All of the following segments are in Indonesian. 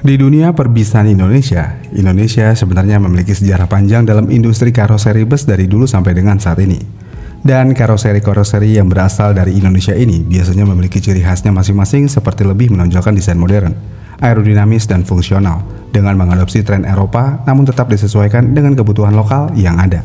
Di dunia perbisan Indonesia sebenarnya memiliki sejarah panjang dalam industri karoseri bus dari dulu sampai dengan saat ini. Dan karoseri-karoseri yang berasal dari Indonesia ini biasanya memiliki ciri khasnya masing-masing seperti lebih menonjolkan desain modern, aerodinamis dan fungsional, dengan mengadopsi tren Eropa namun tetap disesuaikan dengan kebutuhan lokal yang ada.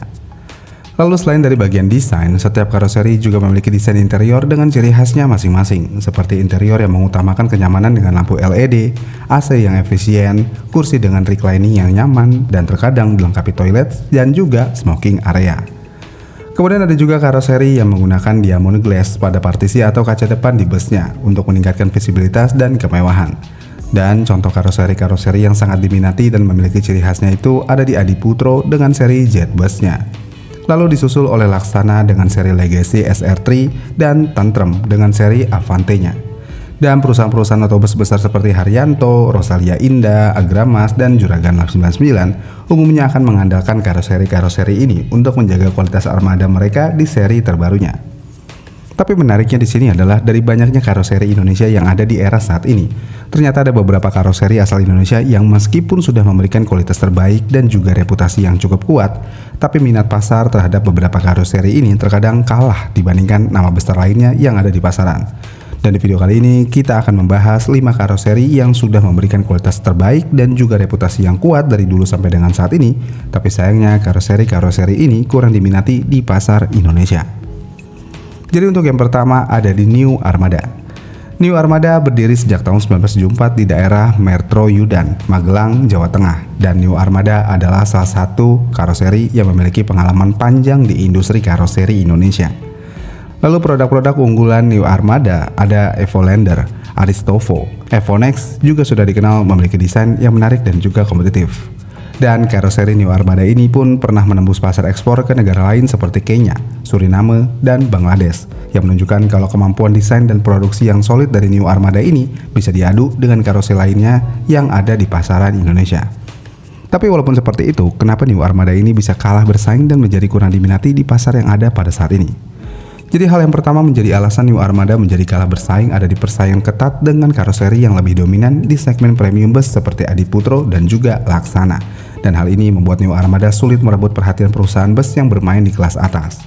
Lalu selain dari bagian desain, setiap karoseri juga memiliki desain interior dengan ciri khasnya masing-masing, seperti interior yang mengutamakan kenyamanan dengan lampu LED, AC yang efisien, kursi dengan reclining yang nyaman, dan terkadang dilengkapi toilet dan juga smoking area. Kemudian ada juga karoseri yang menggunakan diamond glass pada partisi atau kaca depan di busnya untuk meningkatkan visibilitas dan kemewahan. Dan contoh karoseri-karoseri yang sangat diminati dan memiliki ciri khasnya itu ada di Adiputro dengan seri Jet busnya. Lalu disusul oleh Laksana dengan seri Legacy SR3 dan Tentrem dengan seri Avante-nya. Dan perusahaan-perusahaan otobus besar seperti Haryanto, Rosalia Indah, Agramas, dan Juragan Lab 99 umumnya akan mengandalkan karoseri-karoseri ini untuk menjaga kualitas armada mereka di seri terbarunya. Tapi menariknya di sini adalah dari banyaknya karoseri Indonesia yang ada di era saat ini, ternyata ada beberapa karoseri asal Indonesia yang meskipun sudah memberikan kualitas terbaik dan juga reputasi yang cukup kuat, tapi minat pasar terhadap beberapa karoseri ini terkadang kalah dibandingkan nama besar lainnya yang ada di pasaran. Dan di video kali ini kita akan membahas 5 karoseri yang sudah memberikan kualitas terbaik dan juga reputasi yang kuat dari dulu sampai dengan saat ini, tapi sayangnya karoseri-karoseri ini kurang diminati di pasar Indonesia. Jadi untuk yang pertama ada di New Armada. New Armada berdiri sejak tahun 1974 di daerah Metro Yudan, Magelang, Jawa Tengah. Dan New Armada adalah salah satu karoseri yang memiliki pengalaman panjang di industri karoseri Indonesia. Lalu produk-produk unggulan New Armada ada Evolander, Aristovo, Evonex juga sudah dikenal memiliki desain yang menarik dan juga kompetitif. Dan karoseri New Armada ini pun pernah menembus pasar ekspor ke negara lain seperti Kenya, Suriname, dan Bangladesh, yang menunjukkan kalau kemampuan desain dan produksi yang solid dari New Armada ini bisa diadu dengan karoseri lainnya yang ada di pasaran Indonesia. Tapi walaupun seperti itu, kenapa New Armada ini bisa kalah bersaing dan menjadi kurang diminati di pasar yang ada pada saat ini? Jadi hal yang pertama menjadi alasan New Armada menjadi kalah bersaing ada di persaingan ketat dengan karoseri yang lebih dominan di segmen premium bus seperti Adiputro dan juga Laksana. Dan hal ini membuat New Armada sulit merebut perhatian perusahaan bus yang bermain di kelas atas.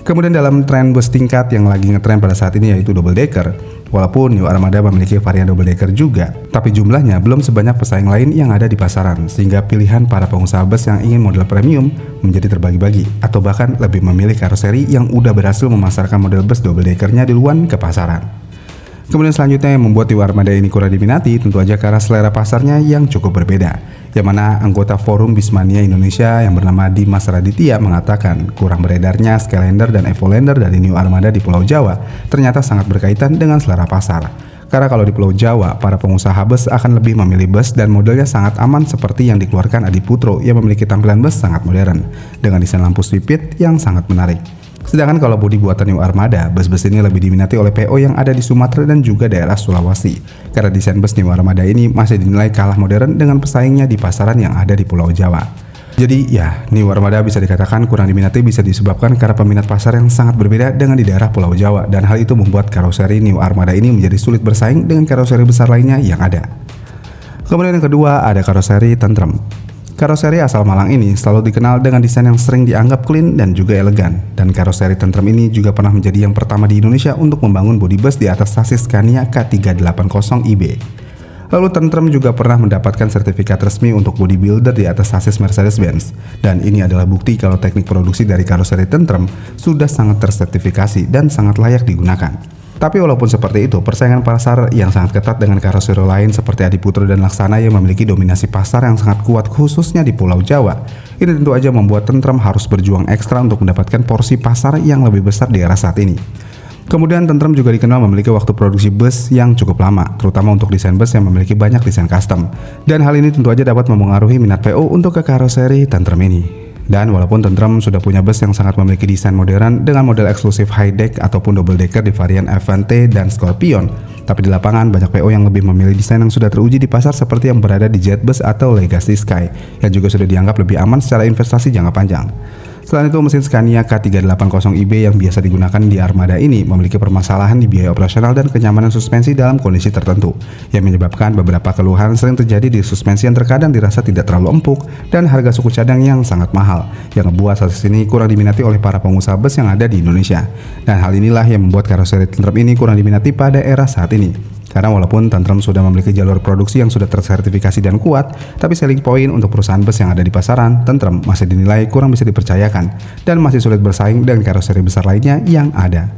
Kemudian dalam tren bus tingkat yang lagi ngetren pada saat ini yaitu double decker, walaupun New Armada memiliki varian double decker juga, tapi jumlahnya belum sebanyak pesaing lain yang ada di pasaran, sehingga pilihan para pengusaha bus yang ingin model premium menjadi terbagi-bagi, atau bahkan lebih memilih karoseri yang udah berhasil memasarkan model bus double deckernya duluan ke pasaran. Kemudian selanjutnya yang membuat New Armada ini kurang diminati tentu aja karena selera pasarnya yang cukup berbeda, yang mana anggota Forum Bismania Indonesia yang bernama Dimas Raditya mengatakan kurang beredarnya Skylander dan Evolander dari New Armada di Pulau Jawa ternyata sangat berkaitan dengan selera pasar. Karena kalau di Pulau Jawa, para pengusaha bus akan lebih memilih bus dan modelnya sangat aman seperti yang dikeluarkan Adiputro yang memiliki tampilan bus sangat modern dengan desain lampu sipit yang sangat menarik. Sedangkan kalau bodi buatan New Armada, bus-bus ini lebih diminati oleh PO yang ada di Sumatera dan juga daerah Sulawesi. Karena desain bus New Armada ini masih dinilai kalah modern dengan pesaingnya di pasaran yang ada di Pulau Jawa. Jadi ya, New Armada bisa dikatakan kurang diminati bisa disebabkan karena peminat pasar yang sangat berbeda dengan di daerah Pulau Jawa. Dan hal itu membuat karoseri New Armada ini menjadi sulit bersaing dengan karoseri besar lainnya yang ada. Kemudian yang kedua ada karoseri Tentrem. Karoseri asal Malang ini selalu dikenal dengan desain yang sering dianggap clean dan juga elegan. Dan karoseri Tentrem ini juga pernah menjadi yang pertama di Indonesia untuk membangun bodi bus di atas sasis Scania K380IB. Lalu Tentrem juga pernah mendapatkan sertifikat resmi untuk bodybuilder di atas sasis Mercedes-Benz. Dan ini adalah bukti kalau teknik produksi dari karoseri Tentrem sudah sangat tersertifikasi dan sangat layak digunakan. Tapi walaupun seperti itu, persaingan pasar yang sangat ketat dengan karoseri lain seperti Adiputro dan Laksana yang memiliki dominasi pasar yang sangat kuat khususnya di Pulau Jawa, ini tentu aja membuat Tentrem harus berjuang ekstra untuk mendapatkan porsi pasar yang lebih besar di era saat ini. Kemudian Tentrem juga dikenal memiliki waktu produksi bus yang cukup lama, terutama untuk desain bus yang memiliki banyak desain custom. Dan hal ini tentu aja dapat mempengaruhi minat PO untuk ke karoseri Tentrem ini. Dan walaupun Tentrem sudah punya bus yang sangat memiliki desain modern dengan model eksklusif high deck ataupun double decker di varian Avante dan Scorpion, tapi di lapangan banyak PO yang lebih memilih desain yang sudah teruji di pasar seperti yang berada di Jet Bus atau Legacy Sky, yang juga sudah dianggap lebih aman secara investasi jangka panjang. Selain itu, mesin Scania K380iB yang biasa digunakan di armada ini memiliki permasalahan di biaya operasional dan kenyamanan suspensi dalam kondisi tertentu, yang menyebabkan beberapa keluhan sering terjadi di suspensi yang terkadang dirasa tidak terlalu empuk dan harga suku cadang yang sangat mahal, yang membuat sasis ini kurang diminati oleh para pengusaha bus yang ada di Indonesia. Dan hal inilah yang membuat karoseri Tantrum ini kurang diminati pada era saat ini. Karena walaupun Tantrum sudah memiliki jalur produksi yang sudah tersertifikasi dan kuat, tapi selling point untuk perusahaan bus yang ada di pasaran, Tantrum masih dinilai kurang bisa dipercayakan dan masih sulit bersaing dengan karoseri besar lainnya yang ada.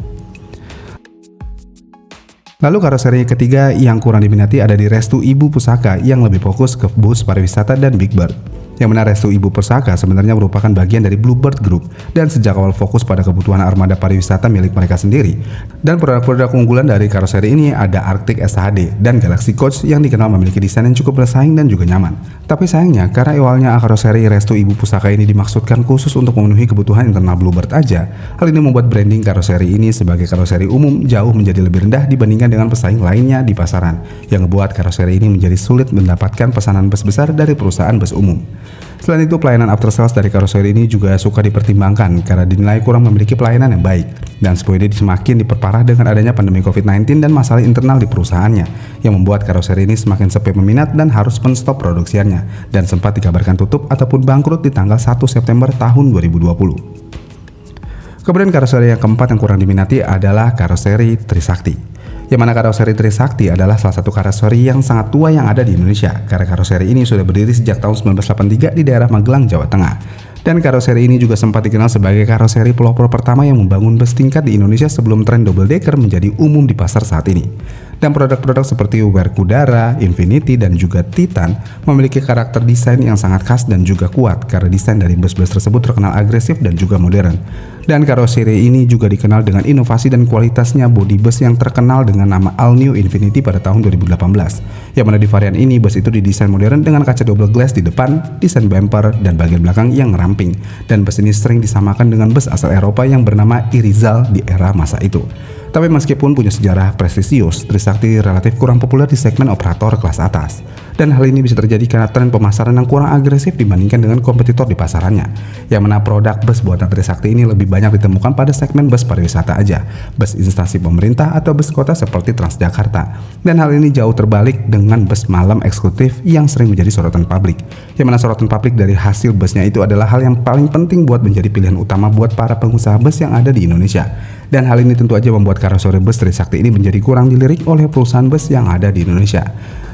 Lalu karoseri ketiga yang kurang diminati ada di Restu Ibu Pusaka yang lebih fokus ke bus pariwisata dan Big Bird. Yang mana Restu Ibu Pusaka sebenarnya merupakan bagian dari Bluebird Group dan sejak awal fokus pada kebutuhan armada pariwisata milik mereka sendiri. Dan produk-produk unggulan dari karoseri ini ada Arctic SHD dan Galaxy Coach yang dikenal memiliki desain yang cukup bersaing dan juga nyaman. Tapi sayangnya karena awalnya karoseri Restu Ibu Pusaka ini dimaksudkan khusus untuk memenuhi kebutuhan internal Bluebird aja, hal ini membuat branding karoseri ini sebagai karoseri umum jauh menjadi lebih rendah dibandingkan dengan pesaing lainnya di pasaran, yang membuat karoseri ini menjadi sulit mendapatkan pesanan bus besar dari perusahaan bus umum. Selain itu, pelayanan after sales dari karoseri ini juga suka dipertimbangkan karena dinilai kurang memiliki pelayanan yang baik. Dan semua ini semakin diperparah dengan adanya pandemi COVID-19 dan masalah internal di perusahaannya, yang membuat karoseri ini semakin sepi peminat dan harus menstop produksiannya, dan sempat dikabarkan tutup ataupun bangkrut di tanggal 1 September tahun 2020. Kemudian karoseri yang keempat yang kurang diminati adalah karoseri Trisakti. Yang mana karoseri Trisakti adalah salah satu karoseri yang sangat tua yang ada di Indonesia, karena karoseri ini sudah berdiri sejak tahun 1983 di daerah Magelang, Jawa Tengah. Dan karoseri ini juga sempat dikenal sebagai karoseri pelopor pertama yang membangun bus tingkat di Indonesia sebelum tren double decker menjadi umum di pasar saat ini. Dan produk-produk seperti Werkudara, Infinity, dan juga Titan memiliki karakter desain yang sangat khas dan juga kuat karena desain dari bus-bus tersebut terkenal agresif dan juga modern. Dan karoseri ini juga dikenal dengan inovasi dan kualitasnya bodi bus yang terkenal dengan nama All New Infinity pada tahun 2018. Yang mana di varian ini bus itu didesain modern dengan kaca double glass di depan, desain bumper, dan bagian belakang yang ramping. Dan bus ini sering disamakan dengan bus asal Eropa yang bernama Irizal di era masa itu. Tapi meskipun punya sejarah prestisius, Trisakti relatif kurang populer di segmen operator kelas atas. Dan hal ini bisa terjadi karena tren pemasaran yang kurang agresif dibandingkan dengan kompetitor di pasarannya. Yang mana produk bus buatan Trisakti ini lebih banyak ditemukan pada segmen bus pariwisata aja, bus instansi pemerintah atau bus kota seperti Transjakarta. Dan hal ini jauh terbalik dengan bus malam eksekutif yang sering menjadi sorotan publik. Yang mana sorotan publik dari hasil busnya itu adalah hal yang paling penting buat menjadi pilihan utama buat para pengusaha bus yang ada di Indonesia. Dan hal ini tentu aja membuat karoseri bus Trisakti ini menjadi kurang dilirik oleh perusahaan bus yang ada di Indonesia.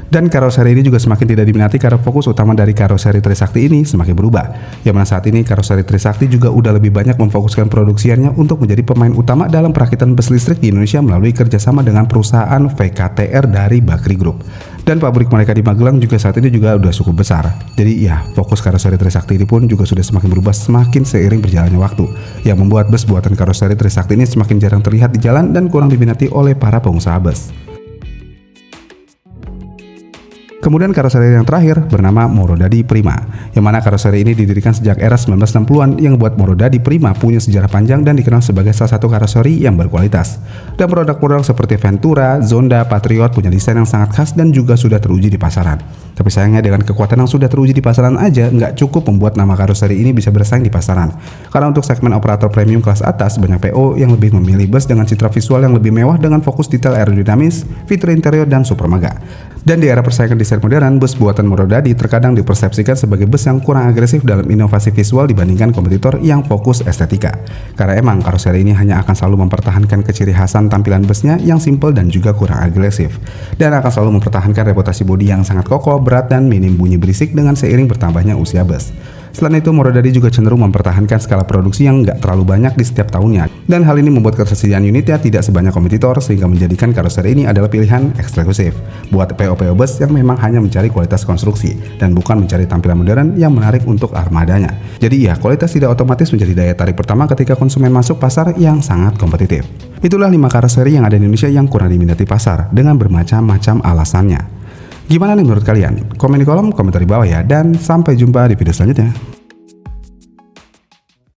Dan karoseri ini juga semakin tidak diminati karena fokus utama dari karoseri Trisakti ini semakin berubah. Yang mana saat ini karoseri Trisakti juga udah lebih banyak memfokuskan produksiannya untuk menjadi pemain utama dalam perakitan bus listrik di Indonesia melalui kerjasama dengan perusahaan VKTR dari Bakri Group. Dan pabrik mereka di Magelang juga saat ini juga udah cukup besar. Jadi ya, fokus karoseri Trisakti ini pun juga sudah semakin berubah semakin seiring berjalannya waktu, yang membuat bus buatan karoseri Trisakti ini semakin jarang terlihat di jalan dan kurang diminati oleh para pengusaha bus. Kemudian karoseri yang terakhir bernama Morodadi Prima, yang mana karoseri ini didirikan sejak era 1960-an yang membuat Morodadi Prima punya sejarah panjang dan dikenal sebagai salah satu karoseri yang berkualitas. Dan produk-produk seperti Ventura, Zonda, Patriot punya desain yang sangat khas dan juga sudah teruji di pasaran. Tapi sayangnya dengan kekuatan yang sudah teruji di pasaran aja nggak cukup membuat nama karoseri ini bisa bersaing di pasaran. Karena untuk segmen operator premium kelas atas banyak PO yang lebih memilih bus dengan citra visual yang lebih mewah dengan fokus detail aerodinamis, fitur interior, dan super mega. Dan di era persaingan desain modern, bus buatan Morodadi terkadang dipersepsikan sebagai bus yang kurang agresif dalam inovasi visual dibandingkan kompetitor yang fokus estetika. Karena emang karoseri ini hanya akan selalu mempertahankan keciri khasan tampilan busnya yang simple dan juga kurang agresif. Dan akan selalu mempertahankan reputasi bodi yang sangat kokoh, berat, dan minim bunyi berisik dengan seiring bertambahnya usia bus. Selain itu, Morodadi juga cenderung mempertahankan skala produksi yang nggak terlalu banyak di setiap tahunnya. Dan hal ini membuat ketersediaan unitnya tidak sebanyak kompetitor sehingga menjadikan karoseri ini adalah pilihan eksklusif buat PO-PO bus yang memang hanya mencari kualitas konstruksi dan bukan mencari tampilan modern yang menarik untuk armadanya. Jadi ya, kualitas tidak otomatis menjadi daya tarik pertama ketika konsumen masuk pasar yang sangat kompetitif. Itulah 5 karoseri yang ada di Indonesia yang kurang diminati pasar dengan bermacam-macam alasannya. Gimana nih menurut kalian? Komen di kolom komentar di bawah ya, dan sampai jumpa di video selanjutnya.